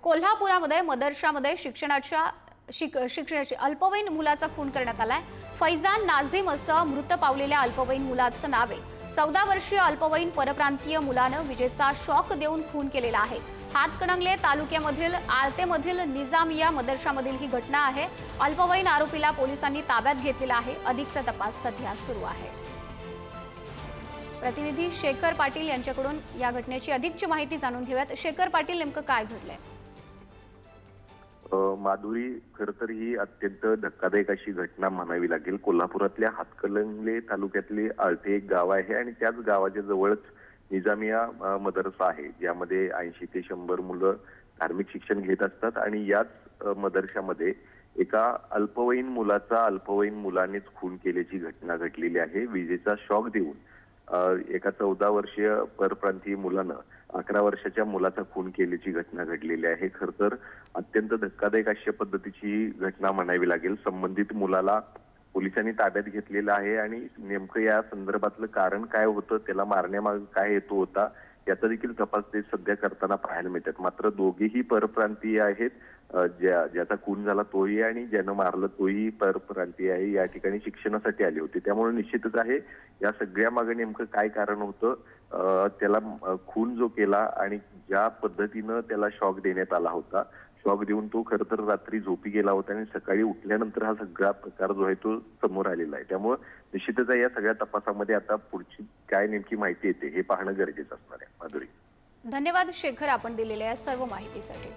कोल्हापुरामध्ये मदरशामध्ये शिक्षणाची अल्पवयीन मुलाचा खून करण्यात आलाय। फैजान नाझीम असं मृत पावलेल्या अल्पवयीन मुलाचं नाव आहे। 14 वर्षीय अल्पवयीन परप्रांतीय मुलानं विजेचा शॉक देऊन खून केलेला आहे। हातकणंगले तालुक्यामधील आळतेमधील निजामिया मदरशामधील ही घटना आहे। अल्पवयीन आरोपीला पोलिसांनी ताब्यात घेतलेला आहे। अधिकचा तपास सध्या सुरू आहे। प्रतिनिधी शेखर पाटील यांच्याकडून या घटनेची अधिकची माहिती जाणून घेऊयात। शेखर पाटील, नेमकं काय घडलंय? माधुरी, खरं तर ही अत्यंत धक्कादायक अशी घटना म्हणावी लागेल। कोल्हापुरातल्या हातकणंगले तालुक्यातले आळते एक गाव आहे आणि त्याच गावाच्या जवळच निजामिया मदरसा आहे, ज्यामध्ये 80 ते 100 मुलं धार्मिक शिक्षण घेत असतात। आणि याच मदरशामध्ये एका अल्पवयीन मुलाचा अल्पवयीन मुलानेच खून केल्याची घटना घडलेली आहे। विजेचा शॉक देऊन एका 14 वर्षीय परप्रांतीय मुलानं 11 वर्षाच्या मुलाचा खून केल्याची घटना घडलेली आहे। खर तर अत्यंत धक्कादायक अशा पद्धतीची घटना म्हणावी लागेल। संबंधित मुलाला पोलिसांनी ताब्यात घेतलेलं आहे आणि नेमकं या संदर्भातलं कारण काय होतं, त्याला मारण्यामागे काय हेतू होता, याचा देखील तपास ते सध्या करताना पाहायला मिळतात। मात्र दोघेही परप्रांतीय आहेत। ज्याचा खून झाला तोही आणि ज्यानं मारलं तोही परप्रांतीय आहे। या ठिकाणी शिक्षणासाठी आले होते, त्यामुळे निश्चितच आहे या सगळ्या मागे नेमकं काय कारण होतं, त्याला खून जो केला आणि ज्या पद्धतीनं त्याला शॉक देण्यात आला होता, शॉक देऊन तो खरं तर रात्री झोपी गेला होता आणि सकाळी उठल्यानंतर हा सगळा प्रकार जो आहे तो समोर आलेला आहे। त्यामुळे निश्चितच या सगळ्या तपासामध्ये आता पुढची काय नेमकी माहिती येते हे पाहणं गरजेचं असणार आहे। माधुरी, धन्यवाद शेखर, आपण दिलेल्या सर्व माहितीसाठी।